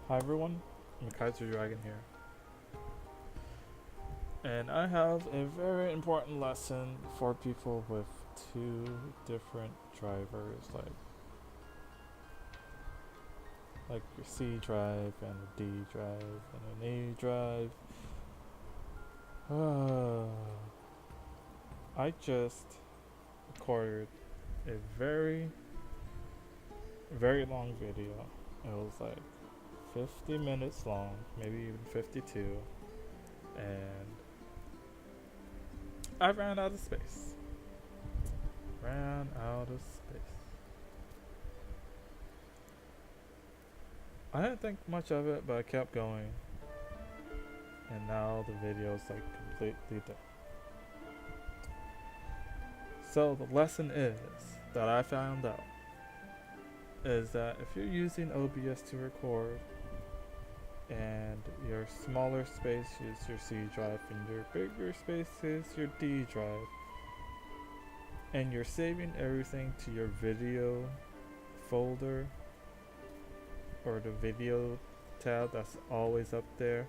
Hi everyone, Mckaiser Dragon here. And I have a very important lesson for people with two different drivers, like your C drive and a D drive and an A drive. I just recorded a very, very long video. It was like 50 minutes long, maybe even 52, and I ran out of space. Ran out of space. I didn't think much of it, but I kept going. And now the video is like completely done. So the lesson is that I found out is that if you're using OBS to record and your smaller space is your C drive and your bigger space is your D drive, and you're saving everything to your video folder or the video tab that's always up there,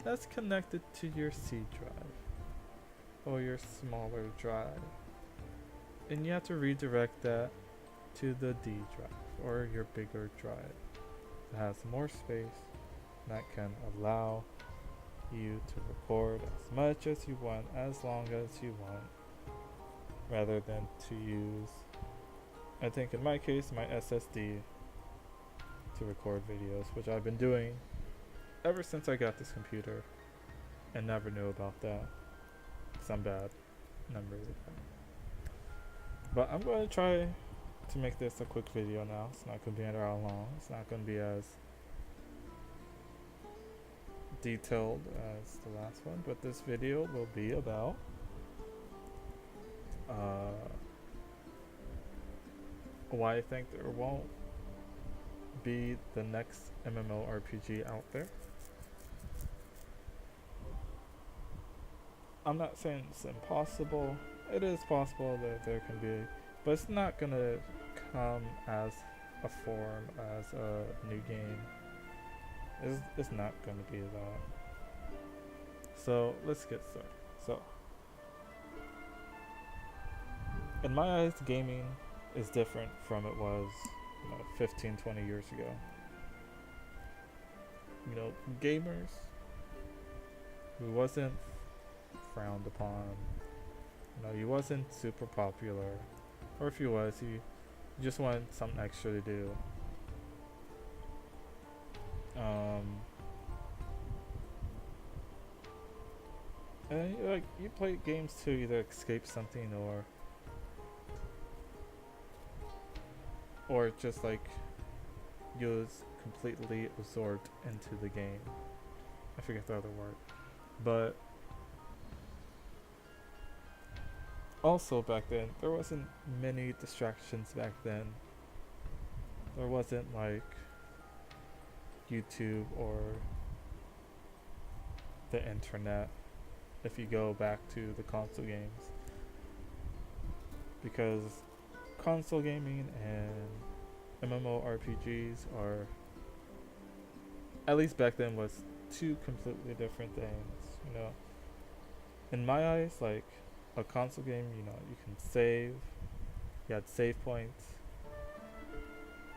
that's connected to your C drive or your smaller drive, and you have to redirect that to the D drive or your bigger drive that has more space that can allow you to record as much as you want, as long as you want, rather than to use, I think in my case, my SSD to record videos, which I've been doing ever since I got this computer and never knew about that because I'm bad and I'm really bad. But I'm going to try to make this a quick video now. It's not going to be an hour long. It's not going to be as detailed as the last one, but this video will be about why I think there won't be the next MMORPG out there. I'm not saying it's impossible. It is possible that there can be, but it's not gonna come as a form, as a new game. It's not gonna be that. So let's get started. So, in my eyes, gaming is different from it was 15, 20 years ago. Gamers who wasn't frowned upon, he wasn't super popular, or if he was, he just wanted something extra to do. And you play games to either escape something or just you was completely absorbed into the game. I forget the other word. But also back then, there wasn't many distractions back then. There wasn't YouTube or the internet if you go back to the console games. Because console gaming and MMORPGs are, at least back then, was two completely different things. In my eyes, a console game, you can save, you had save points,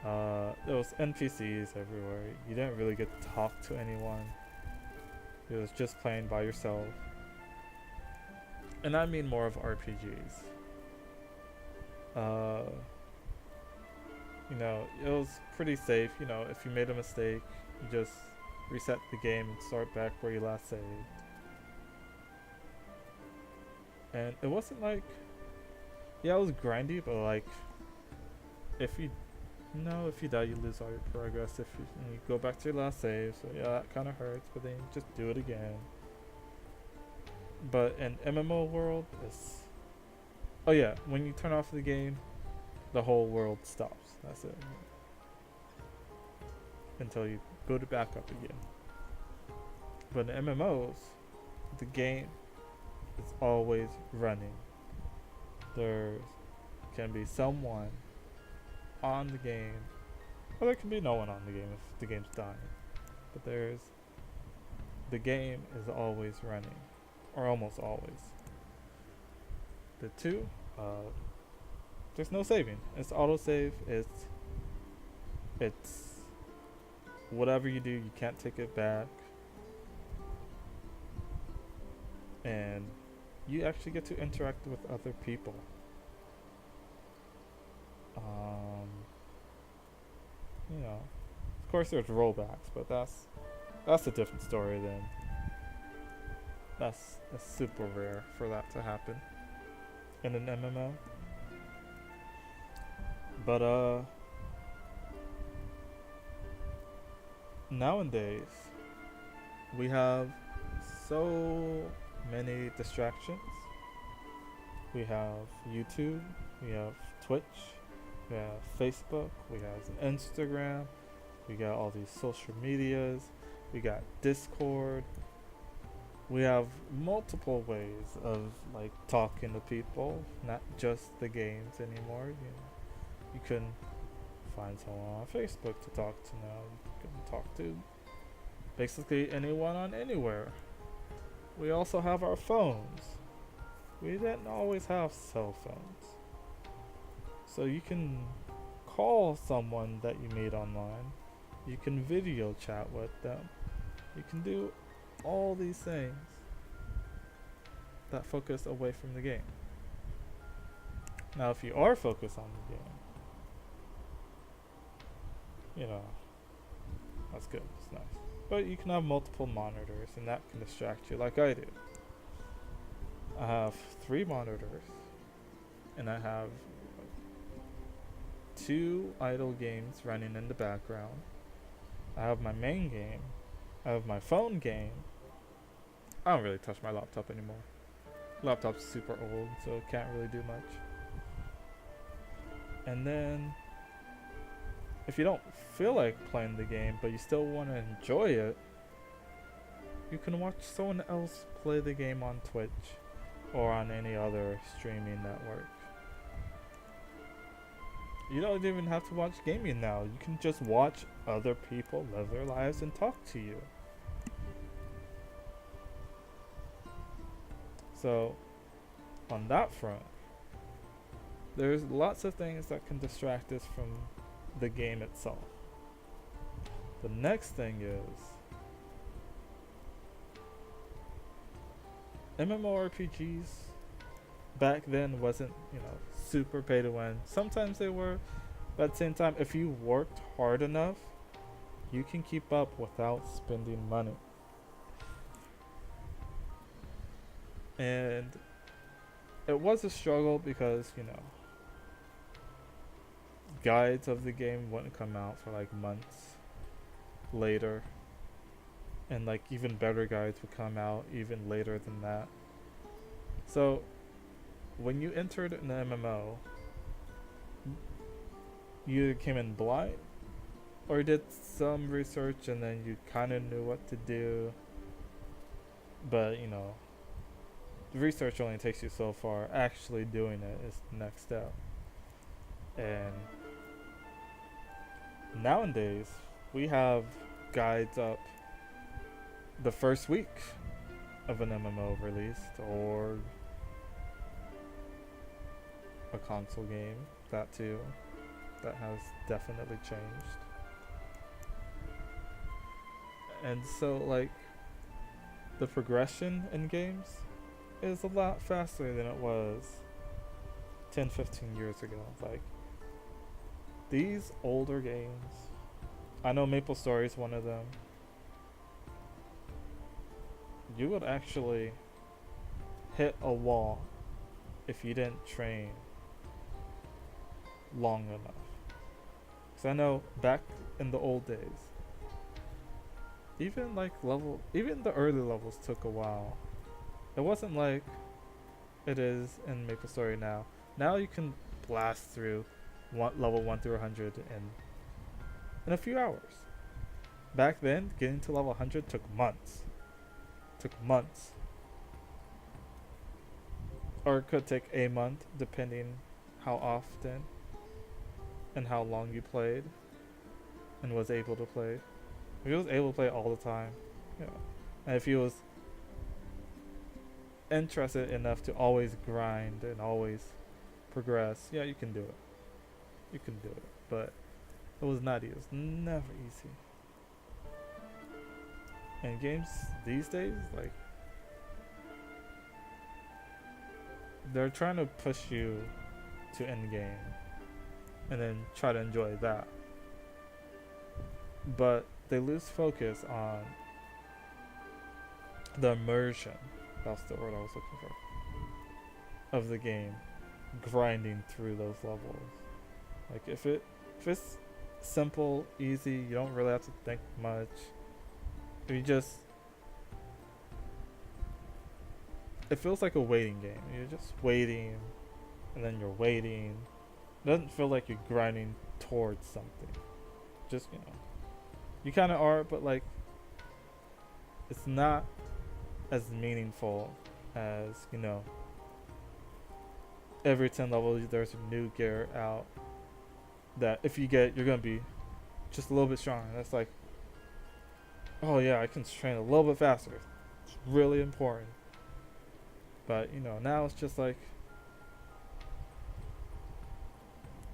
there was NPCs everywhere, you didn't really get to talk to anyone, it was just playing by yourself. And I mean more of RPGs. It was pretty safe. If you made a mistake, you just reset the game and start back where you last saved. And it wasn't it was grindy, but if you die, you lose all your progress. If you go back to your last save, so yeah, that kind of hurts, but then you just do it again. But in MMO world, when you turn off the game, the whole world stops. That's it. Until you boot it back up again. But in MMOs, the game is always running. There can be someone on the game Or there can be no one on the game if the game's dying. But the game is always running, or almost always. The two, there's no saving. It's autosave. It's whatever you do, you can't take it back, and you actually get to interact with other people. You know, of course there's rollbacks, but that's a different story. Then that's super rare for that to happen in an MMO. But nowadays we have so many distractions. We have YouTube, we have Twitch, we have Facebook, we have Instagram, we got all these social medias, we got Discord. We have multiple ways of like talking to people, not just the games anymore. You can find someone on Facebook to talk to now. You can talk to basically anyone on anywhere. We also have our phones. We didn't always have cell phones. So you can call someone that you meet online. You can video chat with them. You can do all these things that focus away from the game. Now, if you are focused on the game, you know, that's good, it's nice. But you can have multiple monitors, and that can distract you like I do. I have 3 monitors, and I have 2 idle games running in the background. I have my main game. I have my phone game. I don't really touch my laptop anymore. Laptop's super old, so it can't really do much. And then, if you don't feel like playing the game, but you still want to enjoy it, you can watch someone else play the game on Twitch or on any other streaming network. You don't even have to watch gaming now. You can just watch other people live their lives and talk to you. So, on that front, there's lots of things that can distract us from the game itself. The next thing is MMORPGs back then wasn't, super pay to win. Sometimes they were, but at the same time, if you worked hard enough, you can keep up without spending money. And it was a struggle because, guides of the game wouldn't come out for like months later. And like even better guides would come out even later than that. So when you entered an MMO, you either came in blind or did some research and then you kind of knew what to do. But, the research only takes you so far. Actually doing it is the next step. And nowadays, we have guides up the first week of an MMO released, or a console game, that too. That has definitely changed. And so, like, the progression in games is a lot faster than it was 10, 15 years ago. Like, these older games, I know MapleStory is one of them. You would actually hit a wall if you didn't train long enough. Because I know back in the old days, even the early levels took a while. It wasn't like it is in MapleStory now. Now you can blast through level 1 through 100 in a few hours. Back then, getting to level 100 took months. Or it could take a month, depending how often and how long you played. and was able to play, if he was able to play all the time, you know, and if he was interested enough to always grind and always progress, yeah, you can do it. You can do it. But it was not easy. It was never easy. And games these days, like, they're trying to push you to end game and then try to enjoy that. But they lose focus on the immersion. That's the word I was looking for. Of the game, grinding through those levels. Like if it's simple, easy, you don't really have to think much. You just, it feels like a waiting game. You're just waiting, and then you're waiting. It doesn't feel like you're grinding towards something. Just, you know, you kind of are, but like, it's not as meaningful as, you know, every 10 levels there's a new gear out that if you get, you're gonna be just a little bit stronger. That's like, oh yeah, I can train a little bit faster. It's really important. But you know, now it's just like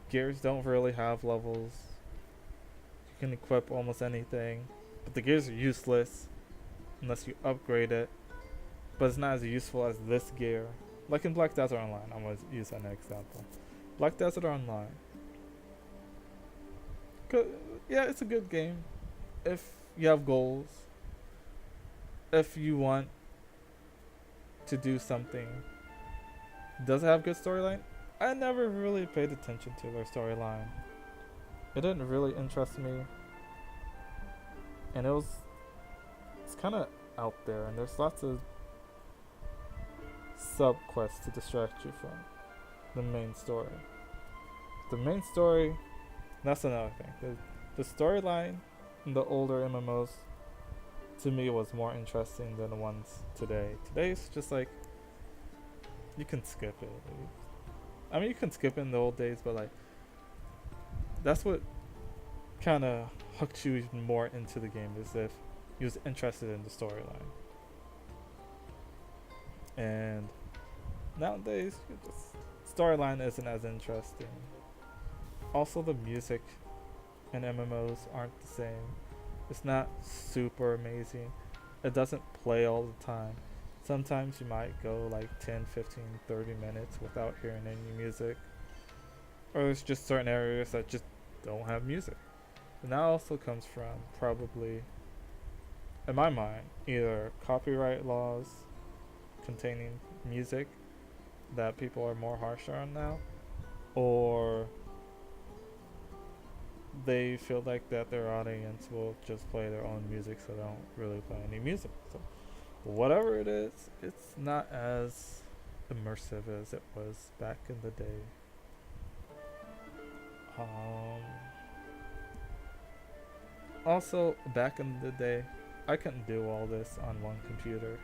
gears don't really have levels. You can equip almost anything, but the gears are useless unless you upgrade it. But it's not as useful as this gear. Like in Black Desert Online, I'm gonna use that example. Black Desert Online. Yeah, it's a good game if you have goals. If you want to do something. Does it have good storyline? I never really paid attention to their storyline. It didn't really interest me. And it's kind of out there, and there's lots of sub-quests to distract you from the main story. The main story, that's another thing. The storyline in the older MMOs, to me, was more interesting than the ones today. Today's just like, you can skip it. I mean, you can skip it in the old days, but like, that's what kind of hooked you even more into the game, is if you was interested in the storyline. And nowadays, storyline isn't as interesting. Also, the music in MMOs aren't the same. It's not super amazing. It doesn't play all the time. Sometimes you might go like 10, 15, 30 minutes without hearing any music. Or there's just certain areas that just don't have music. And that also comes from, probably, in my mind, either copyright laws containing music that people are more harsher on now, or they feel like that their audience will just play their own music, so they don't really play any music. So whatever it is, it's not as immersive as it was back in the day. Also, back in the day, I couldn't do all this on one computer.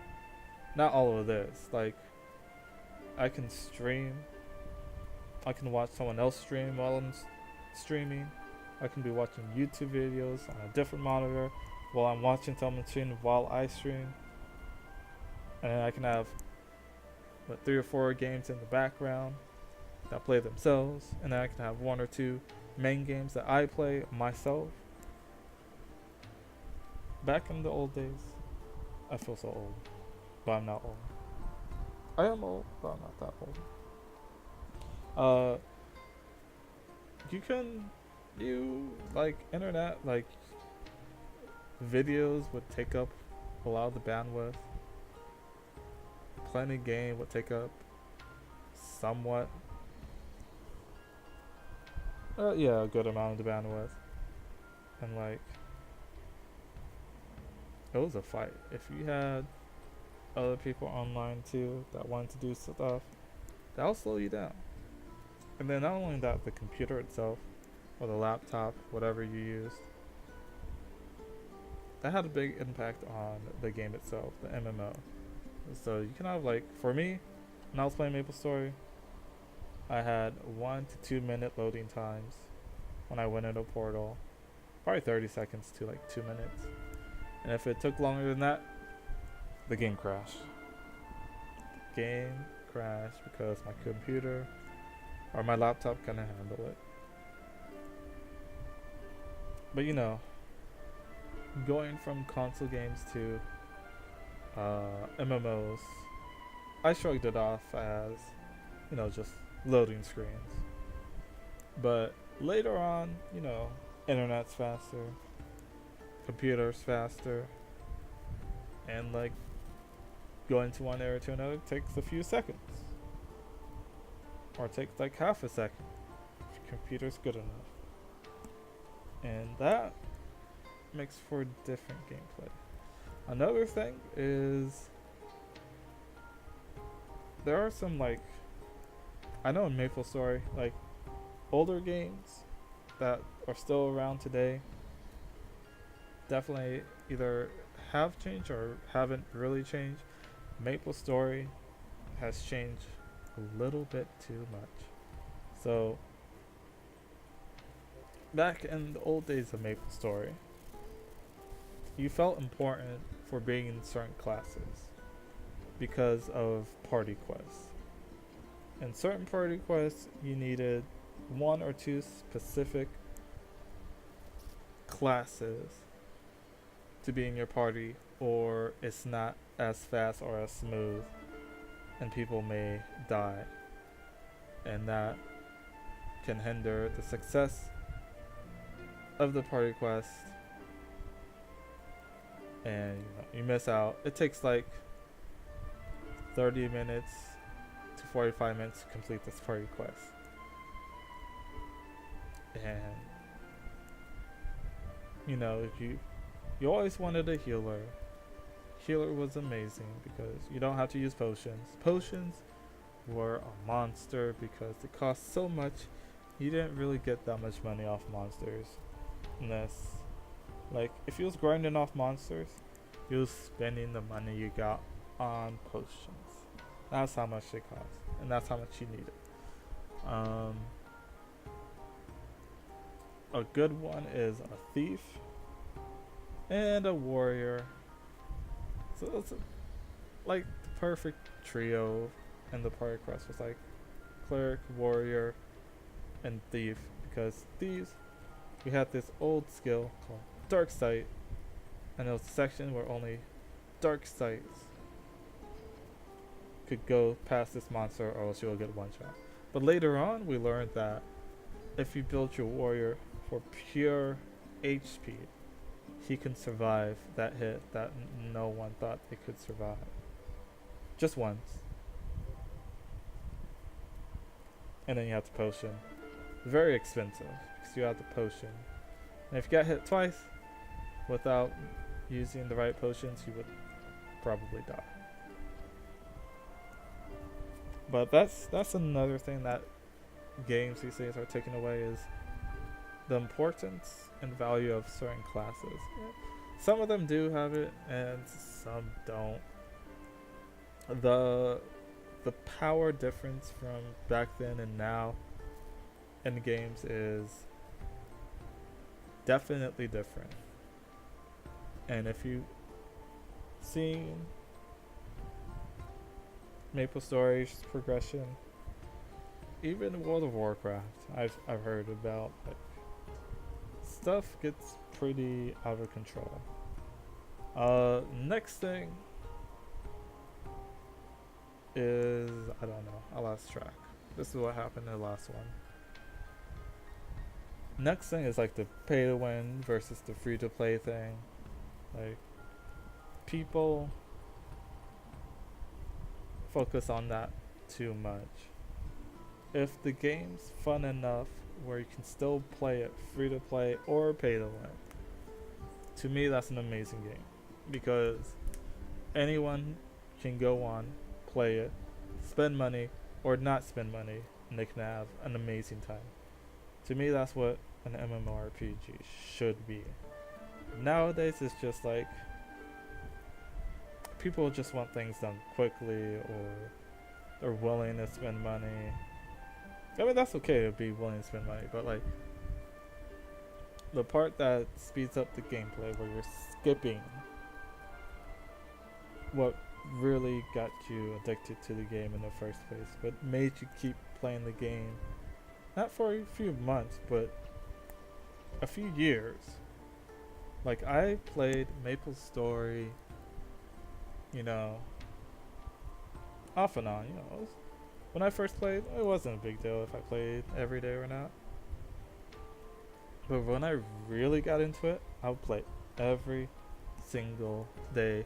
Not all of this. Like, I can stream. I can watch someone else stream while I'm streaming. I can be watching YouTube videos on a different monitor while I'm watching someone stream while I stream. And then I can have 3 or 4 games in the background that play themselves. And then I can have 1 or 2 main games that I play myself. Back in the old days, I feel so old, but I'm not old. I am old, but I'm not that old. Like, internet, like, videos would take up a lot of the bandwidth. Playing a game would take up somewhat, a good amount of the bandwidth. And like, it was a fight. If you had other people online too that wanted to do stuff, that'll slow you down. And then not only that, the computer itself, or the laptop, whatever you used, that had a big impact on the game itself, the MMO. So you can have, like, for me, when I was playing MapleStory, I had 1 to 2 minute loading times when I went into a portal. probably 30 seconds to like 2 minutes. And if it took longer than that, the game crashed. The game crashed because my computer or my laptop couldn't handle it. But you know, going from console games to MMOs, I shrugged it off as, you know, just loading screens. But later on, you know, internet's faster, computers faster, and like going to one area to another takes a few seconds. Or takes like half a second if your computer's good enough. And that makes for different gameplay. Another thing is there are some like, I know in MapleStory, like older games that are still around today definitely either have changed or haven't really changed. MapleStory has changed a little bit too much. So back in the old days of MapleStory, you felt important for being in certain classes because of party quests. In certain party quests, you needed one or two specific classes to be in your party, or it's not as fast or as smooth, and people may die. And that can hinder the success of the party quest, and you miss out. It takes like 30 minutes to 45 minutes to complete this party quest. And you know, if you always wanted a healer. Healer was amazing because you don't have to use potions. Potions were a monster because they cost so much. You didn't really get that much money off monsters. Unless, like, if you was grinding off monsters, you was spending the money you got on potions. That's how much they cost, and that's how much you needed. A good one is a thief and a warrior. So it's like the perfect trio, and the party quest was like cleric, warrior, and thief. Because thieves, we had this old skill called Dark Sight, and it was a section where only Dark Sights could go past this monster, or else you'll get one shot. But later on, we learned that if you build your warrior for pure HP, he can survive that hit that no one thought they could survive. Just once. And then you have the potion. Very expensive, because you have the potion. And if you got hit twice without using the right potions, you would probably die. But that's another thing that games these days are taking away, is the importance and value of certain classes. Some of them do have it, and some don't. The power difference from back then and now in games is definitely different. And if you seen MapleStory's progression, even World of Warcraft, I've heard about, like, stuff gets pretty out of control. Next thing is, I don't know, I lost track. This is what happened in the last one. Next thing is like the pay to win versus the free to play thing. Like, people focus on that too much. If the game's fun enough where you can still play it free to play or pay to win, to me that's an amazing game, because anyone can go on, play it, spend money or not spend money, and they can have an amazing time. To me, that's what an MMORPG should be. Nowadays it's just like people just want things done quickly, or they're willing to spend money. I mean, that's okay to be willing to spend money, but like, the part that speeds up the gameplay, where you're skipping what really got you addicted to the game in the first place, what made you keep playing the game, not for a few months, but a few years. Like, I played Maple Story, you know, off and on. When I first played, it wasn't a big deal if I played every day or not. But when I really got into it, I would play every single day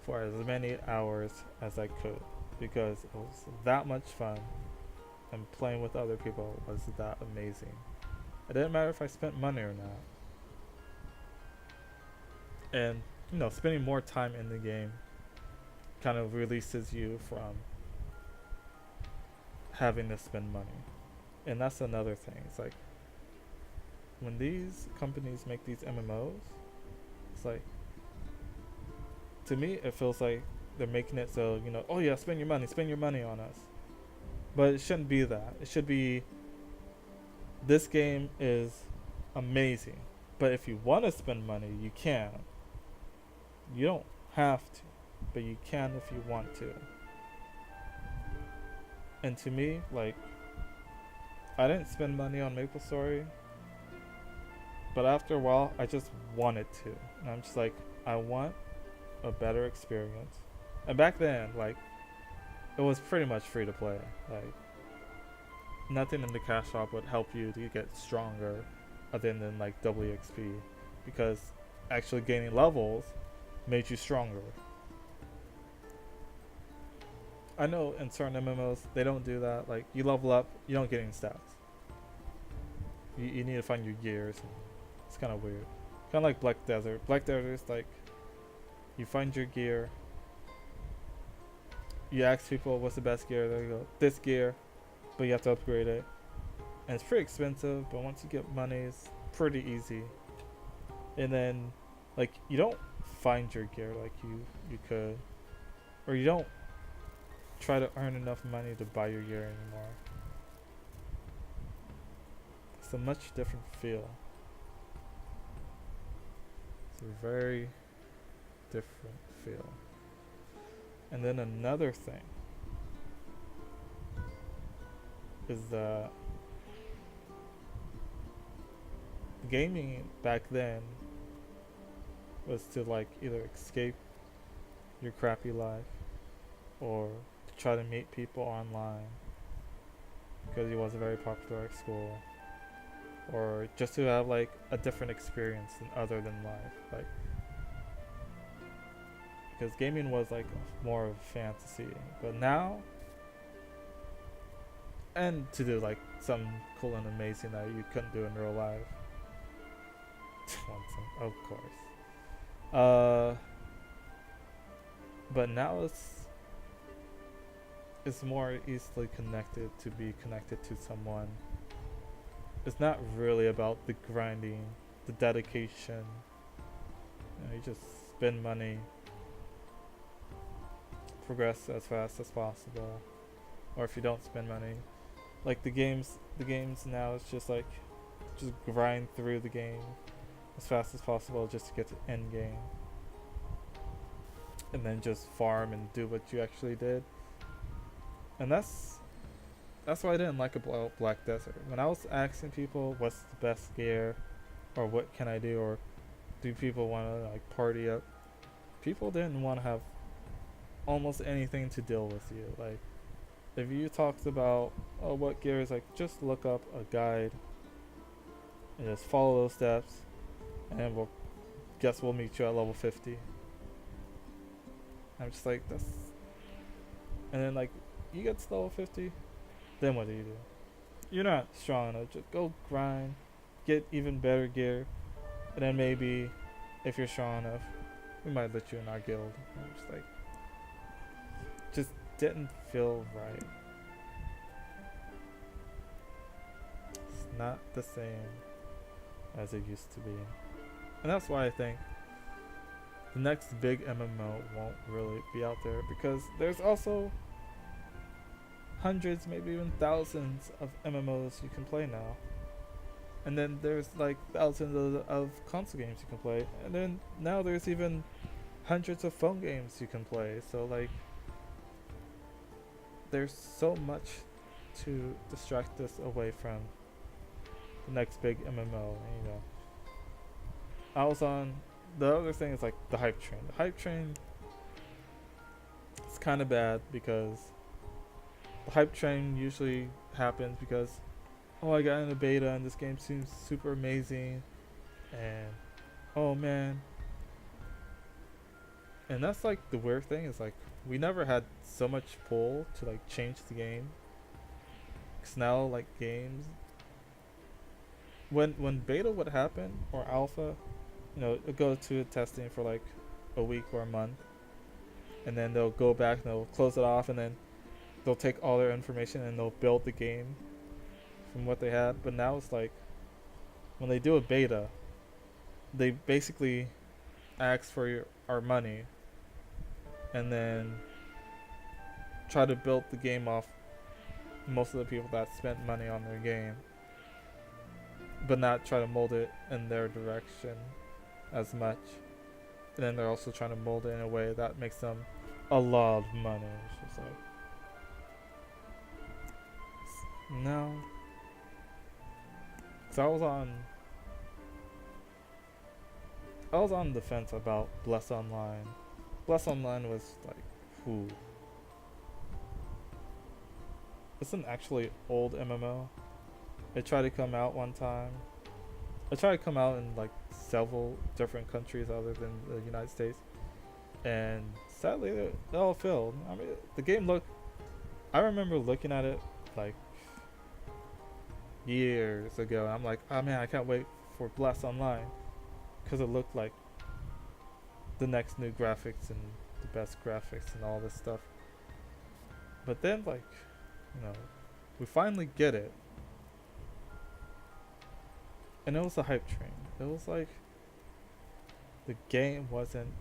for as many hours as I could, because it was that much fun, and playing with other people was that amazing. It didn't matter if I spent money or not. And, spending more time in the game kind of releases you from having to spend money. And that's another thing. It's like, when these companies make these MMOs, it's like, to me, it feels like they're making it so, oh yeah, spend your money on us. But it shouldn't be that. It should be, this game is amazing, but if you want to spend money, you can. You don't have to, but you can if you want to. And to me, like, I didn't spend money on MapleStory, but after a while, I just wanted to. And I'm just like, I want a better experience. And back then, like, it was pretty much free to play. Like, nothing in the cash shop would help you to get stronger other than like WXP, because actually gaining levels made you stronger. I know in certain MMOs they don't do that. Like, you level up, you don't get any stats. You need to find your gears. It's kind of weird. Kind of like Black Desert. Black Desert is like, you find your gear. You ask people what's the best gear. There you go. This gear, but you have to upgrade it. And it's pretty expensive, but once you get money, it's pretty easy. And then, like, you don't find your gear like you could, or you don't try to earn enough money to buy your gear anymore. It's a much different feel. It's a very different feel. And then another thing is that gaming back then was to like either escape your crappy life or to try to meet people online because he wasn't very popular at school, or just to have like a different experience than other than life. Like, because gaming was like more of fantasy, but now, and to do like something cool and amazing that you couldn't do in real life. Of course. But now it's more easily connected to be connected to someone. It's not really about the grinding, the dedication. You just spend money, progress as fast as possible, or if you don't spend money, like the games now, it's just like, just grind through the game as fast as possible just to get to end game, and then just farm and do what you actually did. And that's why I didn't like about Black Desert. When I was asking people what's the best gear, or what can I do, or do people want to like party up, people didn't want to have almost anything to deal with you. Like, if you talked about, oh, what gear is, like, just look up a guide and just follow those steps, and we'll meet you at level 50. I'm just like, that's, and then like, you get to level 50, then what do? You're not strong enough. Just go grind, get even better gear, and then maybe if you're strong enough, we might let you in our guild. I'm just like, just didn't feel right. It's not the same as it used to be. And that's why I think the next big MMO won't really be out there, because there's also hundreds, maybe even thousands of MMOs you can play now. And then there's like thousands of console games you can play, and then now there's even hundreds of phone games you can play. So like, there's so much to distract us away from the next big MMO. You know, I was on. The other thing is like the hype train. The hype train is kind of bad because the hype train usually happens because, oh, I got in a beta and this game seems super amazing, and oh man. And that's like the weird thing is like we never had so much pull to like change the game. Cause now like games, when beta would happen or alpha, you know, it goes to testing for like a week or a month, and then they'll go back and they'll close it off, and then they'll take all their information and they'll build the game from what they had. But now it's like when they do a beta, they basically ask for our money and then try to build the game off most of the people that spent money on their game, but not try to mold it in their direction as much. And then they're also trying to mold it in a way that makes them a lot of money. It's just like, no. So I was on the fence about Bless Online. Bless Online was like, who? It's an actually old MMO. It tried to come out one time. It tried to come out in like several different countries other than the United States, and sadly they all failed. I mean, the game looked. I remember looking at it like years ago. And I'm like, oh man, I can't wait for Blast Online, because it looked like the next new graphics and the best graphics and all this stuff. But then like, you know, we finally get it. And it was a hype train. It was like the game wasn't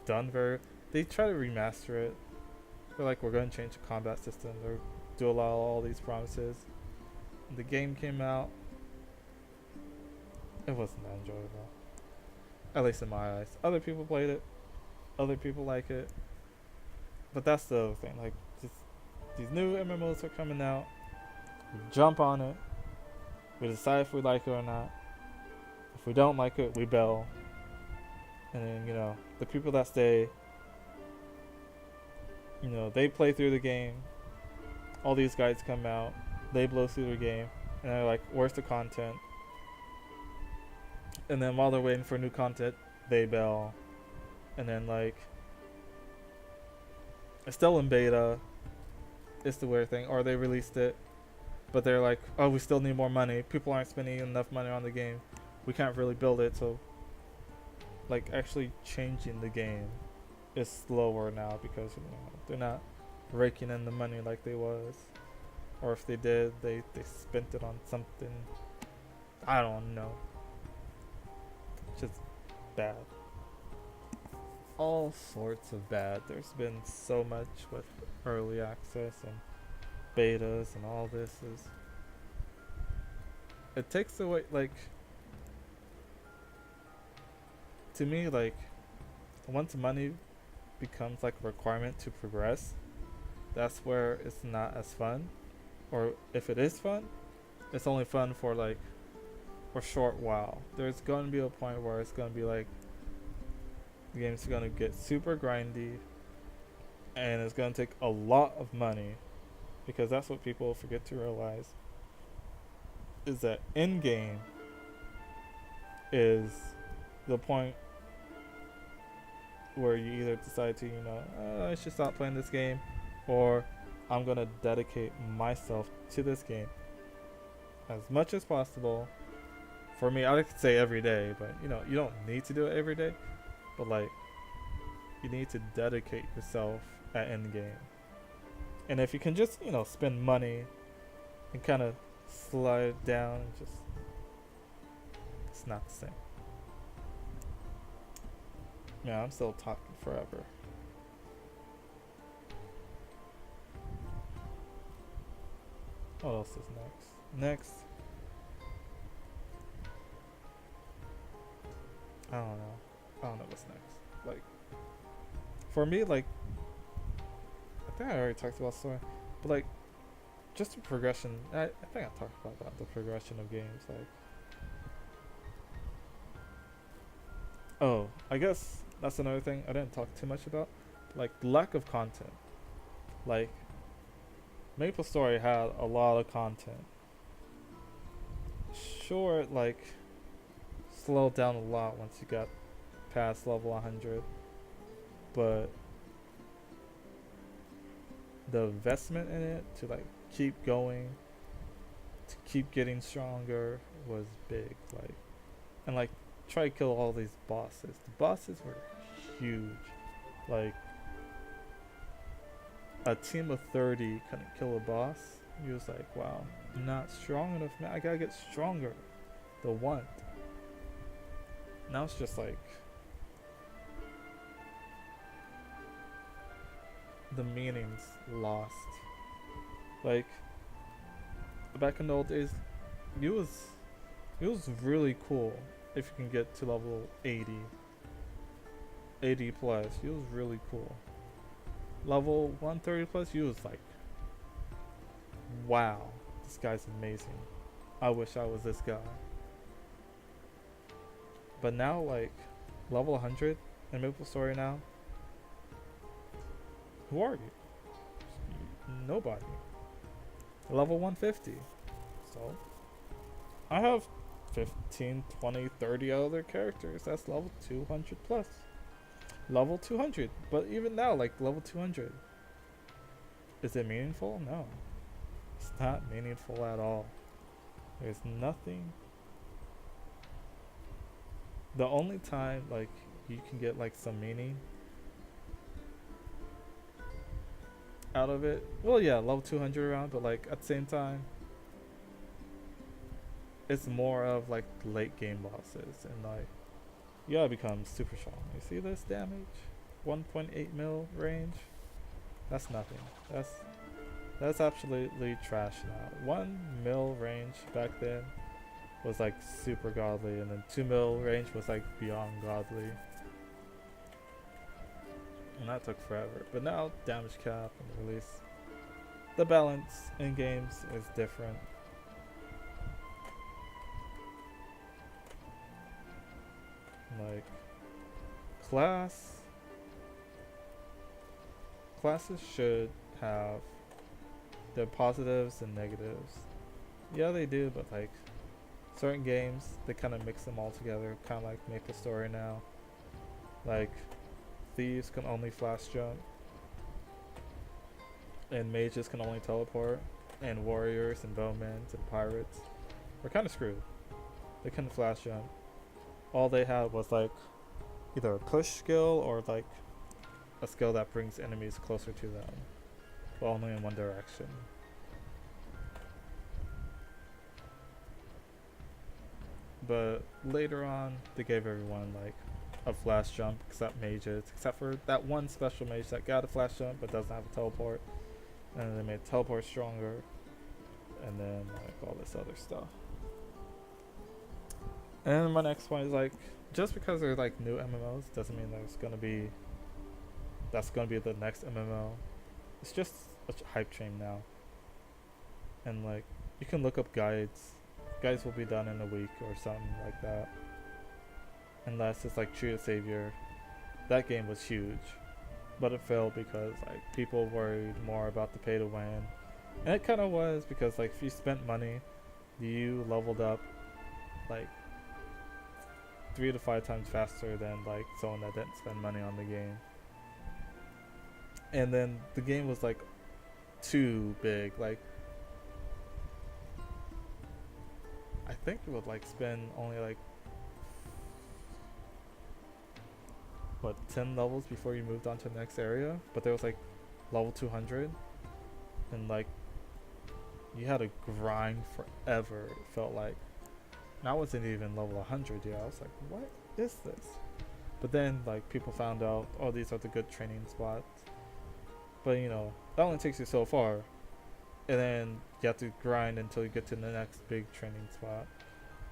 done very. They try to remaster it. They're like, we're going to change the combat system. They're do a lot of all these promises. And the game came out. It wasn't that enjoyable, at least in my eyes. Other people played it. Other people like it. But that's the other thing. Like, just these new MMOs are coming out. We jump on it. We decide if we like it or not. If we don't like it, we bail. And then, you know, the people that stay, you know, they play through the game. All these guys come out. They blow through the game. And they're like, where's the content? And then while they're waiting for new content, they bail. And then, like, it's still in beta. It's the weird thing. Or they released it, but they're like, oh, we still need more money. People aren't spending enough money on the game. We can't really build it. So, like, actually changing the game is slower now because, you know, they're not raking in the money like they was. Or if they did, they spent it on something. I don't know. Just bad. All sorts of bad. There's been so much with early access and betas and all this is. It takes away, like, to me, like, once money becomes like a requirement to progress, that's where it's not as fun. Or if it is fun, it's only fun for like a short while. There's going to be a point where it's going to be like the game's going to get super grindy and it's going to take a lot of money, because that's what people forget to realize, is that in game is the point where you either decide to, you know, I should stop playing this game, or I'm going to dedicate myself to this game as much as possible. For me, I could say every day, but, you know, you don't need to do it every day. But, like, you need to dedicate yourself at end game. And if you can just, you know, spend money and kind of slide down, and just, it's not the same. Yeah, I'm still talking forever. What else is next? Next, I don't know. I don't know what's next. Like, for me, like, I think I already talked about story, but like, just the progression. I think I talked about that. The progression of games. Like, oh, I guess that's another thing I didn't talk too much about. Like, lack of content. Like, Maple Story had a lot of content. Sure, it like slowed down a lot once you got past level 100, but the investment in it to like keep going, to keep getting stronger was big. Like, and like try to kill all these bosses. The bosses were huge. Like, a team of 30 couldn't kill a boss. He was like, wow, I'm not strong enough, man. I gotta get stronger. The want. Now it's just like the meaning's lost. Like, back in the old days, it was really cool if you can get to level 80 plus. It was really cool. Level 130 plus, you was like, wow, this guy's amazing. I wish I was this guy. But now, like, level 100 in Maple Story now, who are you? Nobody. Level 150. So, I have 15, 20, 30 other characters that's level 200 plus. Level 200. But even now, like, level 200. Is it meaningful? No. It's not meaningful at all. There's nothing. The only time, like, you can get, like, some meaning out of it, well, yeah, level 200 around, but, like, at the same time, it's more of, like, late game bosses, and, like, you gotta become super strong. You see this damage? 1.8 mil range? That's nothing. That's absolutely trash now. 1 mil range back then was like super godly, and then 2 mil range was like beyond godly. And that took forever. But now damage cap and release. The balance in games is different. Like, classes should have their positives and negatives. Yeah, they do, but like certain games, they kind of mix them all together, kind of like Maple Story now. Like, thieves can only flash jump, and mages can only teleport, and warriors and bowmen and pirates were kind of screwed. They couldn't flash jump. All they had was like either a push skill or like a skill that brings enemies closer to them, but only in one direction. But later on, they gave everyone like a flash jump, except mages, except for that one special mage that got a flash jump but doesn't have a teleport. And then they made teleport stronger, and then like all this other stuff. And my next point is like, just because they're like new MMOs doesn't mean that's gonna be the next MMO. It's just a hype train now. And like, you can look up guides. Guides will be done in a week or something like that. Unless it's like True to Savior. That game was huge, but it failed because like people worried more about the pay to win. And it kind of was, because like if you spent money, you leveled up like 3 to 5 times faster than like someone that didn't spend money on the game. And then the game was like too big. Like, I think it would like spend only like 10 levels before you moved on to the next area, but there was like level 200, and like you had to grind forever, it felt like. And I wasn't even level 100 yet. I was like, what is this? But then like people found out, oh, these are the good training spots. But you know, that only takes you so far. And then you have to grind until you get to the next big training spot.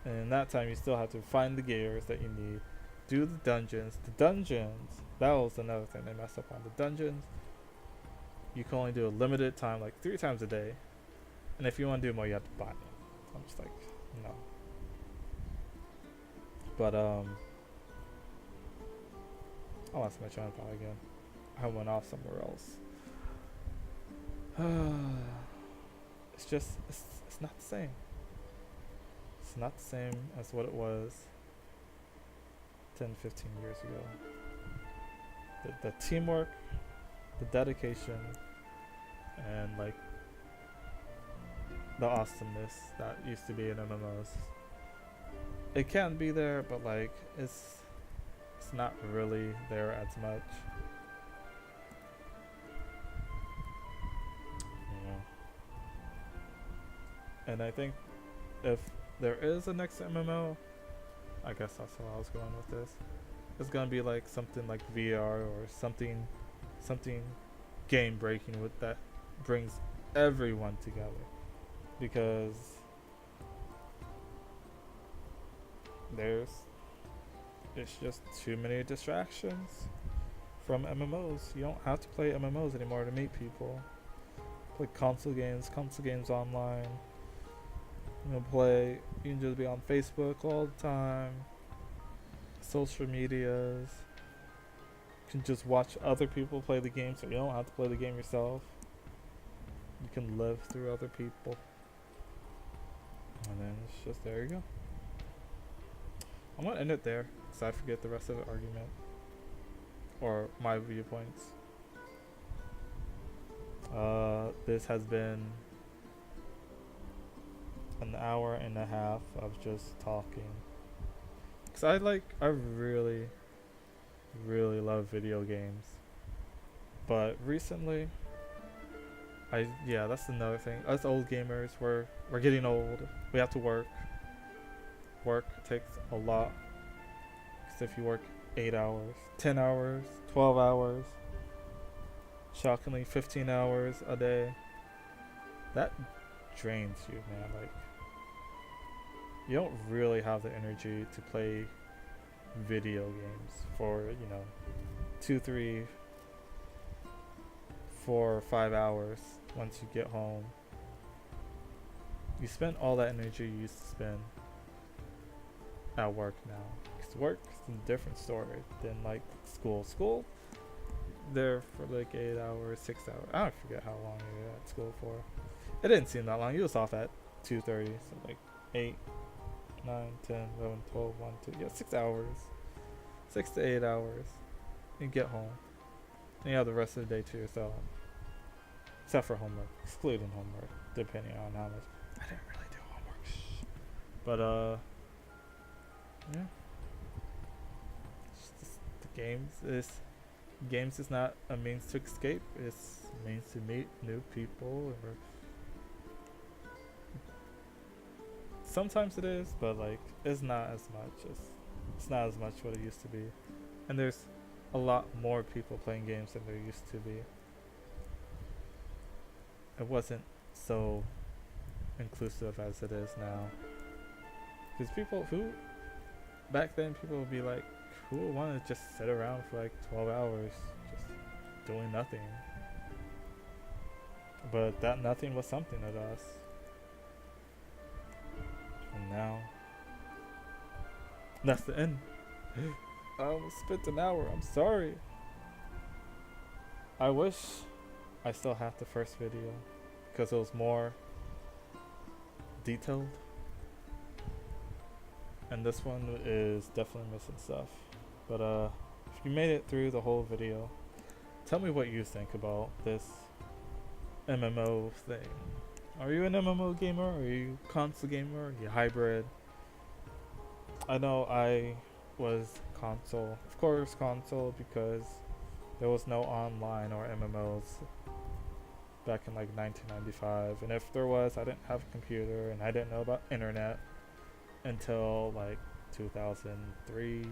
And in that time, you still have to find the gears that you need, do the dungeons. The dungeons, that was another thing they messed up on. The dungeons, you can only do a limited time, like 3 times a day. And if you want to do more, you have to buy it. I'm just like, no. But, I lost my train of thought again. I went off somewhere else. It's just, it's not the same. It's not the same as what it was 10, 15 years ago. The teamwork, the dedication, and like the awesomeness that used to be in MMOs. It can be there, but like it's not really there as much. Yeah. And I think if there is a next MMO, I guess that's how I was going with this. It's gonna be like something like VR or something game breaking with that brings everyone together, because it's just too many distractions from MMOs. You don't have to play MMOs anymore to meet people. Play console games online. You can just be on Facebook all the time. Social medias. You can just watch other people play the game, so you don't have to play the game yourself. You can live through other people. And then it's just, there you go. I'm gonna end it there, because I forget the rest of the argument. Or my viewpoints. This has been an hour and a half of just talking. Because I really love video games. But recently, that's another thing. Us old gamers, we're getting old. We have to work. Work takes a lot. Because if you work 8 hours, 10 hours, 12 hours, shockingly 15 hours a day, that drains you, man. Like, you don't really have the energy to play video games for 2, 3, 4, 5 hours once you get home. You spend all that energy you used to spend at work now. Because work is a different story than like school. School, there for like 8 hours, 6 hours. I don't forget how long you were at school for. It didn't seem that long. You was off at 2:30, so like 8, 9, 10, 11, 12, 1, 2. Yeah, 6 hours. 6 to 8 hours. You get home. And you have the rest of the day to yourself. Except for homework. Excluding homework. Depending on how much. I didn't really do homework. But, yeah. It's just the games is not a means to escape. It's a means to meet new people. Or sometimes it is, but like it's not as much. It's not as much what it used to be. And there's a lot more people playing games than there used to be. It wasn't so inclusive as it is now. Because back then people would be like, who would want to just sit around for like 12 hours just doing nothing? But that nothing was something to us. And now, that's the end. I almost spent an hour. I'm sorry. I wish I still had the first video, because it was more detailed. And this one is definitely missing stuff. But if you made it through the whole video, tell me what you think about this MMO thing. Are you an MMO gamer? Are you a console gamer? Are you hybrid? I know I was console. Of course console, because there was no online or MMOs back in like 1995. And if there was, I didn't have a computer and I didn't know about internet until like 2003.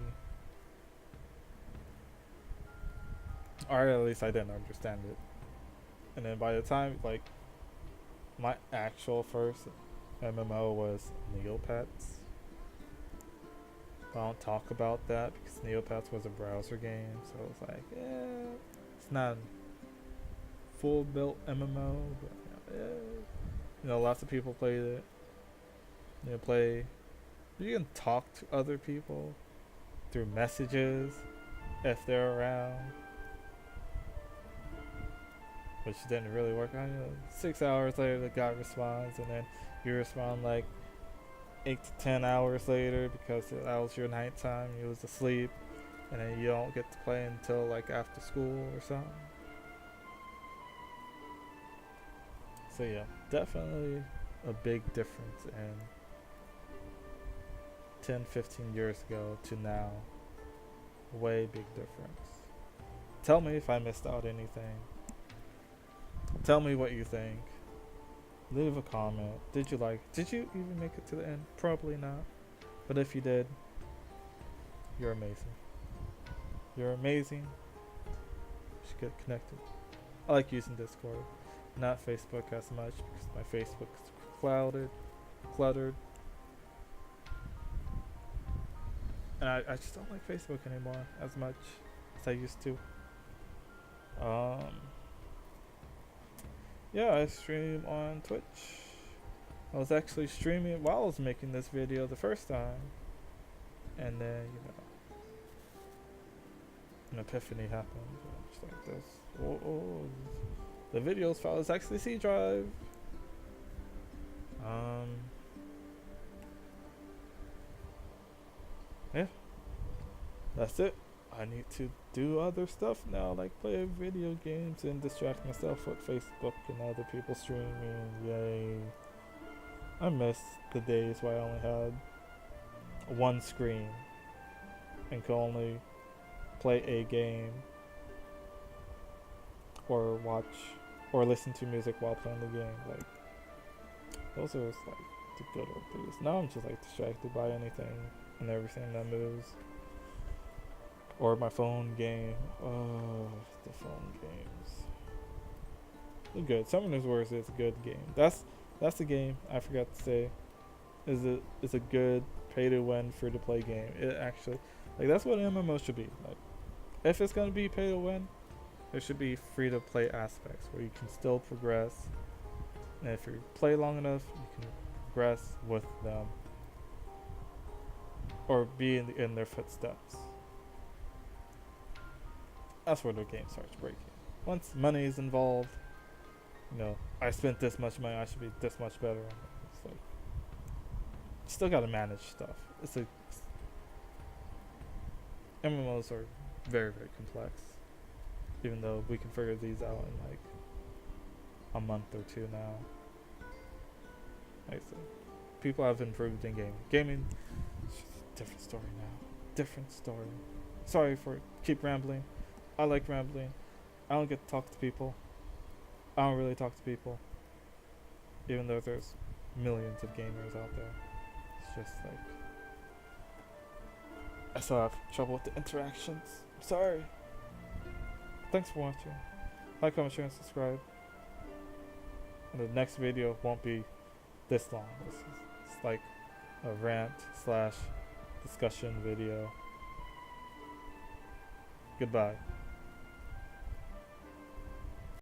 Or at least I didn't understand it. And then by the time like my actual first MMO was Neopets. I don't talk about that because Neopets was a browser game, so it's like, it's not full built MMO, but lots of people played it. You can talk to other people through messages if they're around, which didn't really work out. 6 hours later, the guy responds, and then you respond like 8 to 10 hours later because that was your nighttime. You was asleep, and then you don't get to play until like after school or something. So yeah, definitely a big difference in 10-15 years ago to now. Way big difference. Tell me if I missed out anything. Tell me what you think. Leave a comment. Did you even make it to the end? Probably not. But if you did, you're amazing. You're amazing. You should get connected. I like using Discord. Not Facebook as much because my Facebook is cluttered. And I just don't like Facebook anymore as much as I used to. Yeah, I stream on Twitch. I was actually streaming while I was making this video the first time. And then, an epiphany happened. Just like this. The videos file is actually C drive. Yeah. That's it. I need to do other stuff now, like play video games and distract myself with Facebook and other people streaming. Yay. I miss the days where I only had one screen and could only play a game or watch or listen to music while playing the game. Like, those are just like the good old days. Now I'm just like distracted by anything and everything that moves. Or my phone game. Oh, the phone games. They're good. Summoner's Wars is a good game. That's the game I forgot to say. Is a good pay to win, free to play game. It actually, like, that's what an MMO should be. Like, if it's gonna be pay to win, there should be free to play aspects where you can still progress. And if you play long enough, you can progress with them or be in their footsteps. That's where the game starts breaking. Once money is involved, I spent this much money, I should be this much better. It's like, you still gotta manage stuff. MMOs are very, very complex. Even though we can figure these out in like a month or two now. Like I said, people have improved in gaming. Gaming is just a different story now. Different story. Sorry for keep rambling. I like rambling. I don't get to talk to people. I don't really talk to people. Even though there's millions of gamers out there. It's just like, I still have trouble with the interactions. I'm sorry. Thanks for watching. Like, comment, share, and subscribe. And the next video won't be this long. It's like a rant / discussion video. Goodbye.